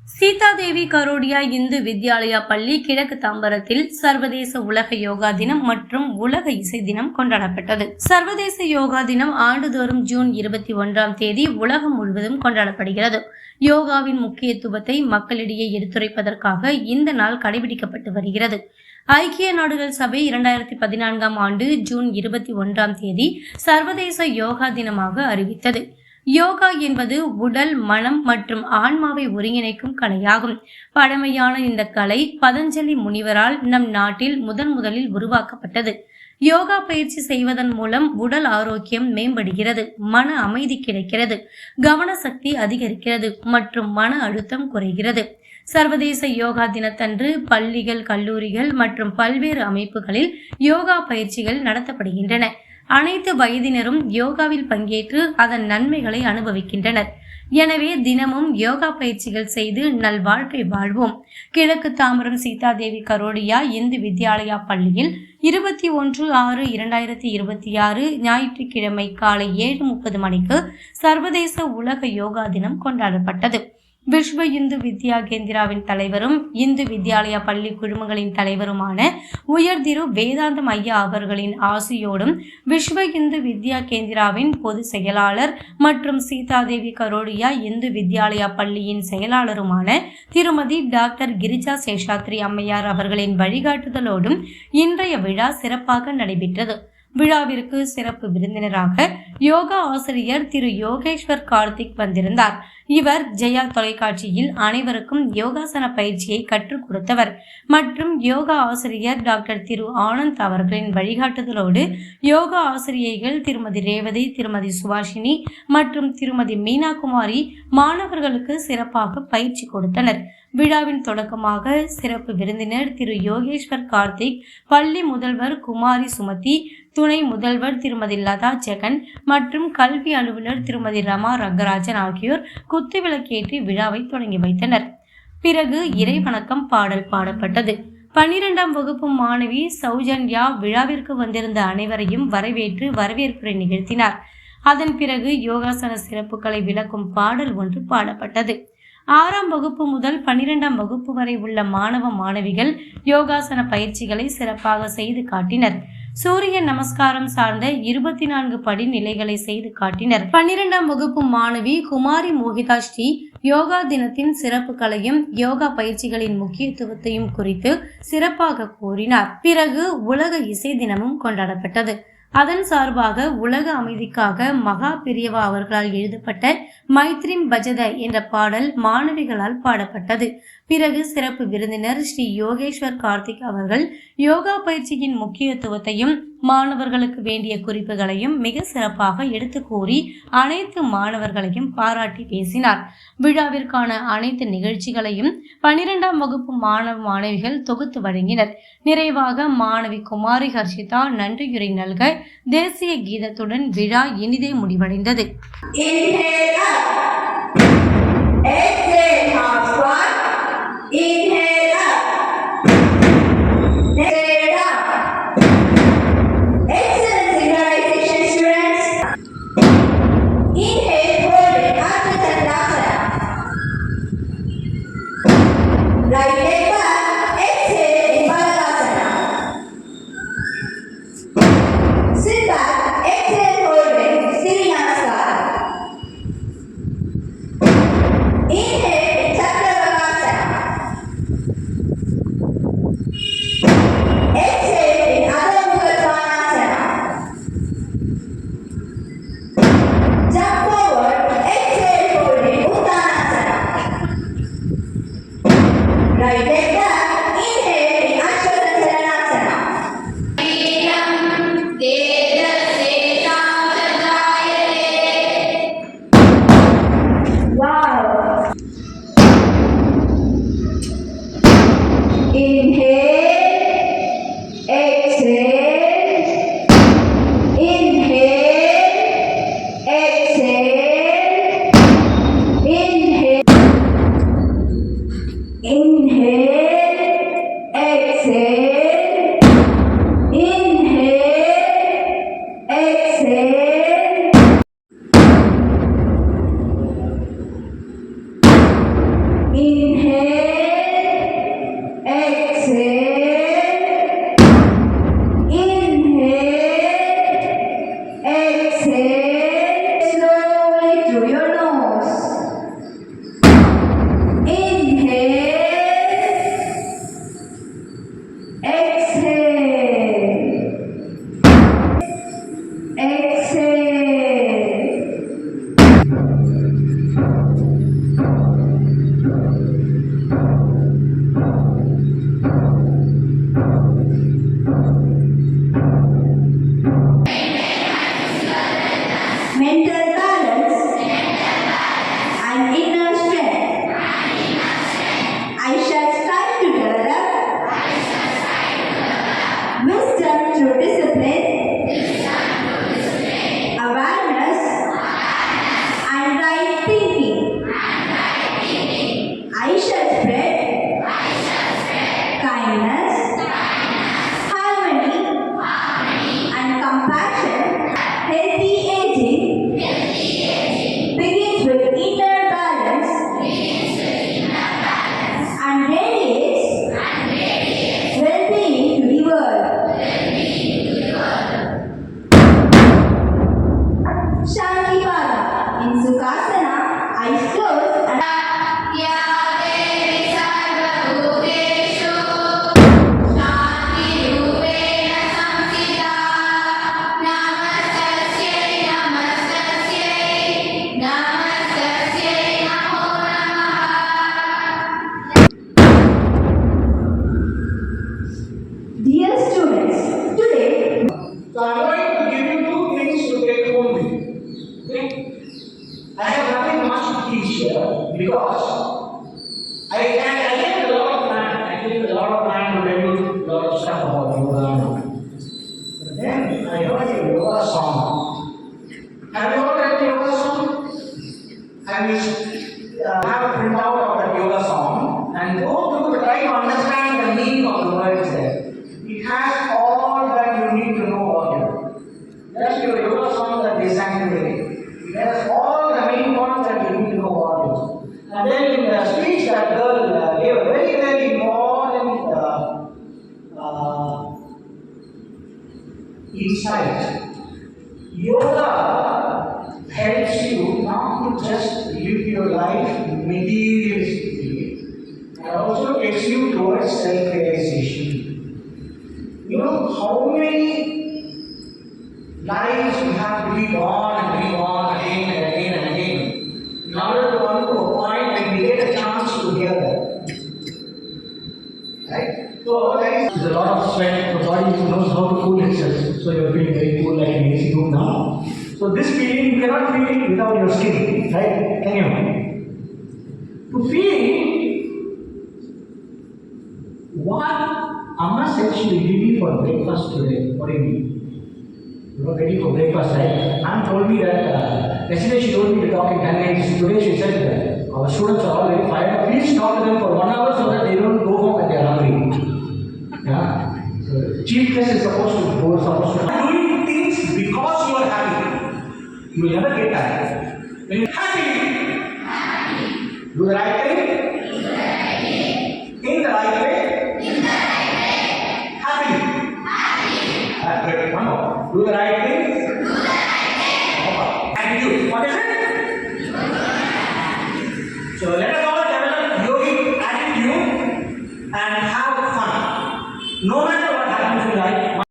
சீதாதேவி கரோடியா இந்து வித்யாலயா பள்ளி கிழக்கு தாம்பரத்தில் சர்வதேச உலக யோகா தினம் மற்றும் உலக இசை தினம் கொண்டாடப்பட்டது. சர்வதேச யோகா தினம் ஆண்டுதோறும் ஜூன் 21 உலகம் முழுவதும் கொண்டாடப்படுகிறது. யோகாவின் முக்கியத்துவத்தை மக்களிடையே எடுத்துரைப்பதற்காக இந்த நாள் கடைபிடிக்கப்பட்டு வருகிறது. ஐக்கிய நாடுகள் சபை 2014 ஆண்டு ஜூன் 21 சர்வதேச யோகா தினமாக அறிவித்தது. யோகா என்பது உடல், மனம் மற்றும் ஆன்மாவை ஒருங்கிணைக்கும் கலையாகும். பழமையான இந்த கலை பதஞ்சலி முனிவரால் நம் நாட்டில் முதலில் உருவாக்கப்பட்டது. யோகா பயிற்சி செய்வதன் மூலம் உடல் ஆரோக்கியம் மேம்படுகிறது, மன அமைதி கிடைக்கிறது, கவன சக்தி அதிகரிக்கிறது மற்றும் மன அழுத்தம் குறைகிறது. சர்வதேச யோகா தினத்தன்று பள்ளிகள், கல்லூரிகள் மற்றும் பல்வேறு அமைப்புகளில் யோகா பயிற்சிகள் நடத்தப்படுகின்றன. அனைத்து வயதினரும் யோகாவில் பங்கேற்று அதன் நன்மைகளை அனுபவிக்கின்றனர். எனவே தினமும் யோகா பயிற்சிகள் செய்து நல்வாழ்க்கை வாழ்வோம். கிழக்கு தாம்பரம் சீதாதேவி கரோடியா இந்து வித்யாலயா பள்ளியில் 21/6/2026 ஞாயிற்றுக்கிழமை காலை 7:30 மணிக்கு சர்வதேச உலக யோகா தினம் கொண்டாடப்பட்டது. விஸ்வ இந்து வித்யா கேந்திராவின் தலைவரும் இந்து வித்யாலயா பள்ளி குழுமங்களின் தலைவருமான உயர் திரு வேதாந்தம் ஐயா அவர்களின் ஆசியோடும், விஸ்வ இந்து வித்யா கேந்திராவின் பொது செயலாளர் மற்றும் சீதாதேவி கரோடியா இந்து வித்யாலயா பள்ளியின் செயலாளருமான திருமதி டாக்டர் கிரிஜா சேஷாத்ரி அம்மையார் அவர்களின் வழிகாட்டுதலோடும் இன்றைய விழா சிறப்பாக நடைபெற்றது. விழாவிற்கு சிறப்பு விருந்தினராக யோகா ஆசிரியர் திரு யோகேஸ்வர் கார்த்திக் வந்திருந்தார். இவர் ஜெயா தொலைக்காட்சியில் அனைவருக்கும் யோகாசன பயிற்சியை கற்றுக் கொடுத்தவர் மற்றும் யோகா ஆசிரியர் டாக்டர் திரு ஆனந்த் அவர்களின் வழிகாட்டுதலோடு யோகா ஆசிரியைகள் திருமதி ரேவதி, திருமதி சுபாஷினி மற்றும் திருமதி மீனா குமாரி மாணவர்களுக்கு சிறப்பாக பயிற்சி கொடுத்தனர். விழாவின் தொடக்கமாக சிறப்பு விருந்தினர் திரு யோகேஸ்வர் கார்த்திக், பள்ளி முதல்வர் குமாரி சுமதி, துணை முதல்வர் திருமதி லதா ஜெகன் மற்றும் கல்வி அலுவலர் திருமதி ரமா ரங்கராஜன் ஆகியோர் குத்துவிளக்கேற்றி விழாவை தொடங்கி வைத்தனர். பிறகு இறைவணக்கம் பாடல் பாடப்பட்டது. 12ஆம் வகுப்பு மாணவி சௌஜன்யா விழாவிற்கு வந்திருந்த அனைவரையும் வரவேற்று வரவேற்புரை நிகழ்த்தினார். அதன் பிறகு யோகாசன சிறப்புகளை விளக்கும் பாடல் ஒன்று பாடப்பட்டது. 6ஆம் வகுப்பு முதல் 12ஆம் வகுப்பு வரை உள்ள மாணவ மாணவிகள் யோகாசன பயிற்சிகளை சிறப்பாக செய்து காட்டினர். சூரிய நமஸ்காரம் சார்ந்த 24 படிநிலைகளை செய்து காட்டினர். 12ஆம் வகுப்பு மாணவி குமாரி மோகிதா ஸ்ரீ யோகா தினத்தின் சிறப்புகளையும் யோகா பயிற்சிகளின் முக்கியத்துவத்தையும் குறித்து சிறப்பாக கூறினார். பிறகு உலக இசை தினமும் கொண்டாடப்பட்டது. அதன் சார்பாக உலக அமைதிக்காக மகா பிரியவா அவர்களால் எழுதப்பட்ட மைத்ரிம் பஜத என்ற பாடல் மாணவிகளால் பாடப்பட்டது. பிறகு சிறப்பு விருந்தினர் ஸ்ரீ யோகேஸ்வர் கார்த்திக் அவர்கள் யோகா பயிற்சியின் முக்கியத்துவத்தையும் மாணவர்களுக்கு வேண்டிய குறிப்புகளையும் மிக சிறப்பாக எடுத்து கூறி அனைத்து மாணவர்களையும் பாராட்டி பேசினார். விழாவிற்கான அனைத்து நிகழ்ச்சிகளையும் 12ஆம் வகுப்பு மாணவ மாணவிகள் தொகுத்து வழங்கினர். நிறைவாக மாணவி குமாரி ஹர்ஷிதா நன்றியுரை நல்க தேசிய கீதத்துடன் விழா இனிதே முடிவடைந்தது. Inhale. here because I get a lot of plan. I get a lot of plan to tell you a lot of stuff about yoga. But then I heard a yoga song. Have you heard that yoga song? I will have a printout of that yoga song and go through the try to understand the meaning of the words there. It has all that you need to know about it. That's your yoga song that they sang today. It has all the main points that you need to know about it. And then in the speech that girl gave a very, very important insight. Yoga helps you not to just live your life materialistically, but also takes you towards self-realization. You know how many lives we have to be born and reborn again and again and again in order to come to a point when we get a chance to hear that. Right? So there is a lot of sweat, the body knows how to cool itself. So you're feeling very cool like an AC room now. So this feeling you cannot feel it without your skin, right? Can you? To feel what Amma said she will give me for breakfast today. What do you mean? You are ready for breakfast, right? Ma'am told me that yesterday she told me to talk in 10 minutes. Today she said that our students are all very fired up. Please talk to them for 1 hour so that they don't go home when they are hungry. Yeah. So chief guest is supposed to go, doing things because you are happy. You will never get tired. When you are happy, do the right thing. In the right way. Happy. One more. Do the right thing. Attitude. What is it? So let us all develop yogic attitude and have fun. No matter what happens in life.